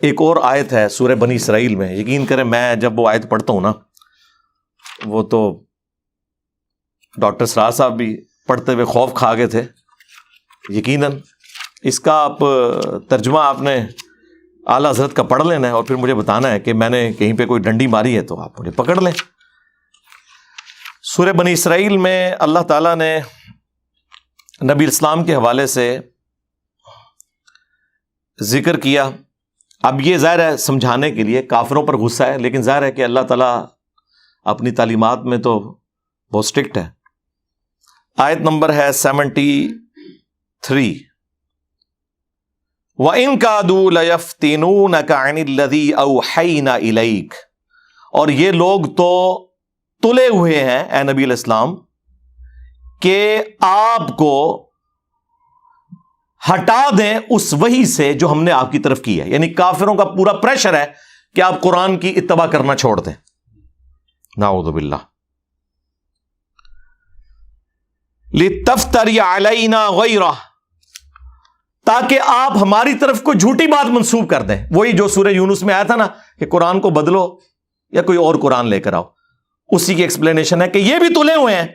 ایک اور آیت ہے سورہ بنی اسرائیل میں، یقین کریں میں جب وہ آیت پڑھتا ہوں نا، وہ تو ڈاکٹر سراج صاحب بھی پڑھتے ہوئے خوف کھا گئے تھے یقیناً۔ اس کا آپ ترجمہ آپ نے اعلیٰ حضرت کا پڑھ لینا ہے اور پھر مجھے بتانا ہے کہ میں نے کہیں پہ کوئی ڈنڈی ماری ہے تو آپ مجھے پکڑ لیں۔ سورہ بنی اسرائیل میں اللہ تعالیٰ نے نبی اسلام کے حوالے سے ذکر کیا۔ اب یہ ظاہر ہے سمجھانے کے لیے، کافروں پر غصہ ہے، لیکن ظاہر ہے کہ اللہ تعالیٰ اپنی تعلیمات میں تو بہت اسٹرکٹ ہے۔ آیت نمبر ہے 73، وَإِن كَادُوا لَيَفْتِنُونَكَ عَنِ الَّذِي أَوْحَيْنَا إِلَيْكَ، اور یہ لوگ تو تلے ہوئے ہیں اے نبی علیہ السلام کہ آپ کو ہٹا دیں اس وحی سے جو ہم نے آپ کی طرف کی ہے، یعنی کافروں کا پورا پریشر ہے کہ آپ قرآن کی اتباع کرنا چھوڑ دیں، نعوذ باللہ۔ لِتَفْتَرِيَ عَلَيْنَا غَيْرَهُ، تاکہ آپ ہماری طرف کو جھوٹی بات منسوب کر دیں۔ وہی جو سورہ یونس میں آیا تھا نا کہ قرآن کو بدلو یا کوئی اور قرآن لے کر آؤ، اسی کی ایکسپلینیشن ہے کہ یہ بھی تلے ہوئے ہیں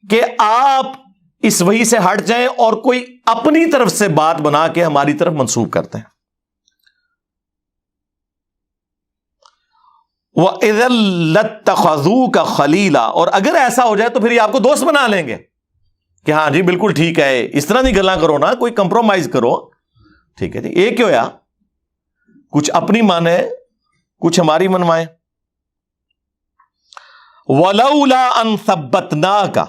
کہ آپ اس وحی سے ہٹ جائیں اور کوئی اپنی طرف سے بات بنا کے ہماری طرف منسوب کرتے ہیں۔ وَإِذًا لَاتَّخَذُوكَ خَلِيلًا، اور اگر ایسا ہو جائے تو پھر یہ آپ کو دوست بنا لیں گے کہ ہاں جی بالکل ٹھیک ہے، اس طرح نہیں گلاں کرو نا، کوئی کمپرومائز کرو، ٹھیک ہے جی۔ ایک کیا ہوا، کچھ اپنی مانے کچھ ہماری منوائیں۔ وَلَوْلَا أَن ثَبَّتْنَاكَ،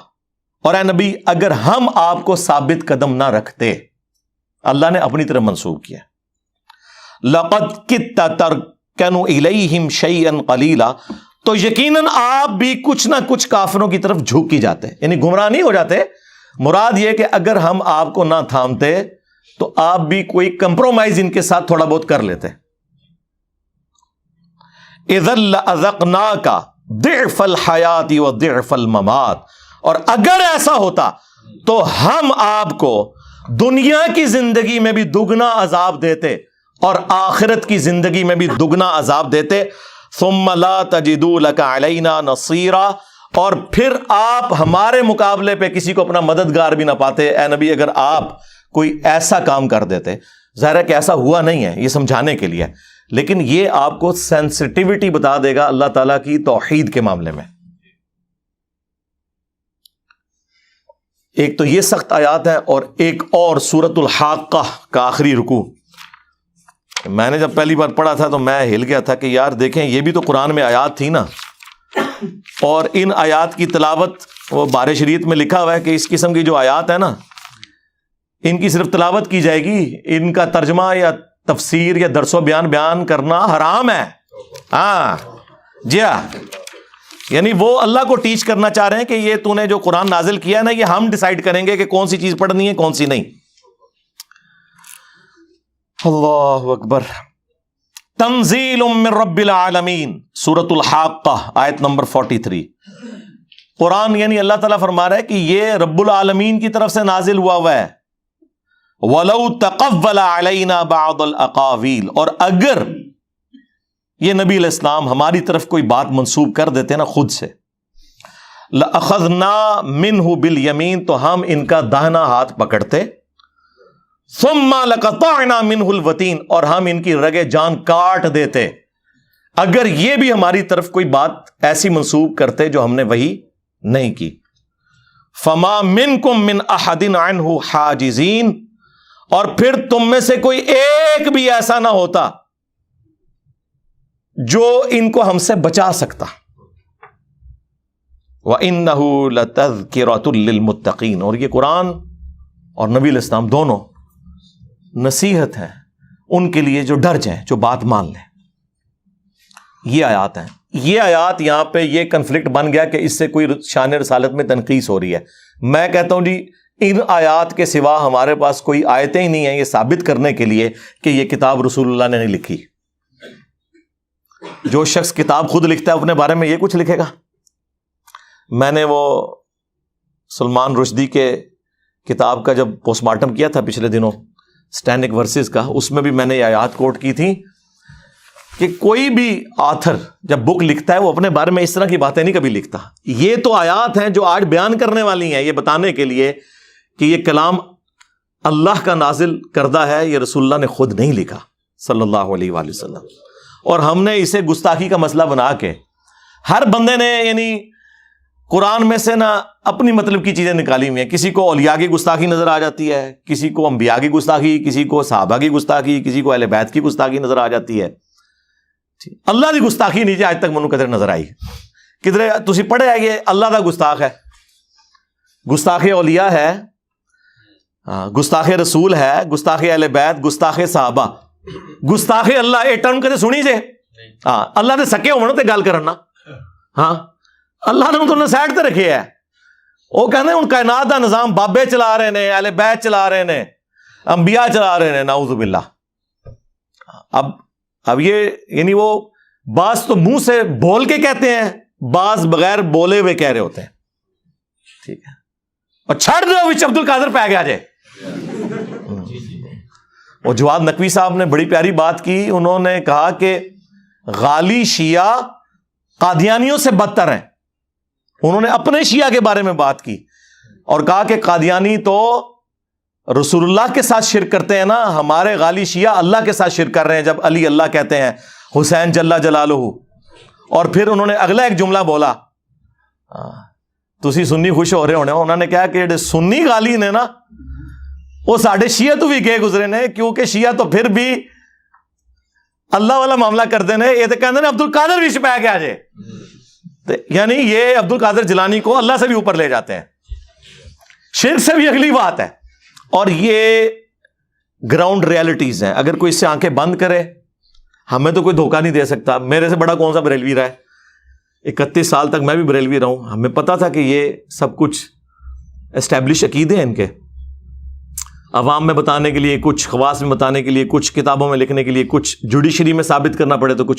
اور اے نبی اگر ہم آپ کو ثابت قدم نہ رکھتے، اللہ نے اپنی طرف منسوب کیا۔ لَقَدْ كِدتَّ تَرْكَنُ إِلَيْهِمْ شَيْئًا قَلِيلًا، تو یقیناً آپ بھی کچھ نہ کچھ کافروں کی طرف جھک ہی جاتے، یعنی گمراہ نہیں ہو جاتے، مراد یہ کہ اگر ہم آپ کو نہ تھامتے تو آپ بھی کوئی کمپرومائز ان کے ساتھ تھوڑا بہت کر لیتے۔ اِذًا لَأَذَقْنَاكَ ضِعْفَ الْحَيَاةِ وَضِعْفَ الْمَمَاتِ، اور اگر ایسا ہوتا تو ہم آپ کو دنیا کی زندگی میں بھی دگنا عذاب دیتے اور آخرت کی زندگی میں بھی دگنا عذاب دیتے۔ ثم لا تجدوا لك علينا نصيرا، اور پھر آپ ہمارے مقابلے پہ کسی کو اپنا مددگار بھی نہ پاتے۔ اے نبی اگر آپ کوئی ایسا کام کر دیتے، ظاہر ہے کہ ایسا ہوا نہیں ہے، یہ سمجھانے کے لیے، لیکن یہ آپ کو سینسٹیوٹی بتا دے گا اللہ تعالیٰ کی توحید کے معاملے میں۔ ایک تو یہ سخت آیات ہے، اور ایک اور سورۃ الحاقہ کا آخری رکوع، میں نے جب پہلی بار پڑھا تھا تو میں ہل گیا تھا کہ یار دیکھیں یہ بھی تو قرآن میں آیات تھی نا، اور ان آیات کی تلاوت وہ بارِ شریعت میں لکھا ہوا ہے کہ اس قسم کی جو آیات ہے نا ان کی صرف تلاوت کی جائے گی، ان کا ترجمہ یا تفسیر یا درس و بیان کرنا حرام ہے۔ ہاں جی ہاں، یعنی وہ اللہ کو ٹیچ کرنا چاہ رہے ہیں کہ یہ تو نے جو قرآن نازل کیا ہے نا، یہ ہم ڈیسائیڈ کریں گے کہ کون سی چیز پڑھنی ہے کون سی نہیں۔ اللہ اکبر۔ تنزیل من رب العالمین، سورۃ الحاقہ آیت نمبر 43۔ قرآن یعنی اللہ تعالیٰ فرما رہا ہے کہ یہ رب العالمین کی طرف سے نازل ہوا ہے۔ وَلَوْ تَقَوَّلَ عَلَيْنَا بَعْضَ الْأَقَاوِيلِ، اور اگر یہ نبی علیہ السلام ہماری طرف کوئی بات منسوب کر دیتے نا خود سے، لَأَخَذْنَا مِنْهُ بِالْيَمِينِ، تو ہم ان کا داہنا ہاتھ پکڑتے، ثُمَّ لَقَطَعْنَا مِنْهُ الْوَتِينَ، اور ہم ان کی رگے جان کاٹ دیتے، اگر یہ بھی ہماری طرف کوئی بات ایسی منسوب کرتے جو ہم نے وہی نہیں کی۔ فَمَا مِنْكُمْ مِنْ أَحَدٍ عَنْهُ حَاجِزِينَ، اور پھر تم میں سے کوئی ایک بھی ایسا نہ ہوتا جو ان کو ہم سے بچا سکتا۔ وَإِنَّهُ لَتَذْكِرَةٌ لِّلْمُتَّقِينَ، اور یہ قرآن اور نبی علیہ السلام دونوں نصیحت ہے ان کے لیے جو ڈر جائیں، جو بات مان لیں۔ یہ آیات ہیں، یہ آیات یہاں پہ یہ کنفلکٹ بن گیا کہ اس سے کوئی شان رسالت میں تنقیص ہو رہی ہے۔ میں کہتا ہوں جی ان آیات کے سوا ہمارے پاس کوئی آیتیں ہی نہیں ہیں یہ ثابت کرنے کے لیے کہ یہ کتاب رسول اللہ نے نہیں لکھی۔ جو شخص کتاب خود لکھتا ہے اپنے بارے میں یہ کچھ لکھے گا؟ میں نے وہ سلمان رشدی کے کتاب کا جب پوسٹ مارٹم کیا تھا پچھلے دنوں، اسٹینک ورسز کا، اس میں بھی میں نے یہ آیات کوٹ کی تھی کہ کوئی بھی آتھر جب بک لکھتا ہے وہ اپنے بارے میں اس طرح کی باتیں نہیں کبھی لکھتا. یہ تو آیات ہیں جو آج بیان کرنے والی ہیں، یہ بتانے کے لیے کہ یہ کلام اللہ کا نازل کردہ ہے، یہ رسول اللہ نے خود نہیں لکھا صلی اللہ علیہ وآلہ وسلم. اور ہم نے اسے گستاخی کا مسئلہ بنا کے ہر بندے نے یعنی قرآن میں سے نا اپنی مطلب کی چیزیں نکالی ہوئی ہیں. کسی کو اولیاء کی گستاخی نظر آ جاتی ہے، کسی کو انبیاء کی گستاخی، کسی کو صحابہ کی گستاخی، کسی کو اہل بیت کی گستاخی نظر آ جاتی ہے. اللہ کی گستاخی نہیں جی آج تک منو کدھر نظر آئی. کدھر تسی پڑھے ہے یہ اللہ دا گستاخ ہے، گستاخ اولیاء ہے، گستاخ رسول ہے، گستاخ اہل بیت، گستاخ صحابہ، گستاخ اللہ. یہ ٹرم کدے سنی جے؟ ہاں اللہ دے سکے ہونا تے گل کرنا. ہاں اللہ نے انہوں نے سائڈ تے رکھے ہے. وہ کہنے ان کائنات دا نظام بابے چلا رہے ہیں، اہل بیت چلا رہے ہیں، انبیاء چلا رہے ہیں، نعوذ باللہ. اب یہ یعنی وہ بعض تو منہ سے بول کے کہتے ہیں، بعض بغیر بولے ہوئے کہہ رہے ہوتے ہیں. ٹھیک ہے، اور چھڑ دو وچ عبد القادر پہ گیا جے. اور جواد نقوی صاحب نے بڑی پیاری بات کی. انہوں نے کہا کہ غالی شیعہ قادیانیوں سے بدتر ہیں. انہوں نے اپنے شیعہ کے بارے میں بات کی اور کہا کہ قادیانی تو رسول اللہ کے ساتھ شرک کرتے ہیں نا، ہمارے غالی شیعہ اللہ کے ساتھ شرک کر رہے ہیں جب علی اللہ کہتے ہیں، حسین جل جلالہ. اور پھر انہوں نے اگلا ایک جملہ بولا، تسی سنی خوش ہو رہے ہونے، انہوں نے کہا کہ جڑے سنی غالی نے نا وہ ساڈے شیعہ تو بھی گئے گزرے نے، کیونکہ شیعہ تو پھر بھی اللہ والا معاملہ کرتے ہیں. یہ تو کہتے ہیں عبد القادر بھی چھپایا گیا جے، یعنی یہ عبد القادر جیلانی کو اللہ سے بھی اوپر لے جاتے ہیں. شرک سے بھی اگلی بات ہے. اور یہ گراؤنڈ ریالٹیز ہیں. اگر کوئی اس سے آنکھیں بند کرے، ہمیں تو کوئی دھوکہ نہیں دے سکتا. میرے سے بڑا کون سا بریلوی رہا ہے؟ 31 سال تک میں بھی بریلوی رہا ہوں. ہمیں پتا تھا کہ یہ سب کچھ اسٹیبلش عقیدے ہیں ان کے، عوام میں بتانے کے لیے کچھ، خواص میں بتانے کے لیے کچھ، کتابوں میں لکھنے کے لیے کچھ، جوڈیشری میں ثابت کرنا پڑے تو کچھ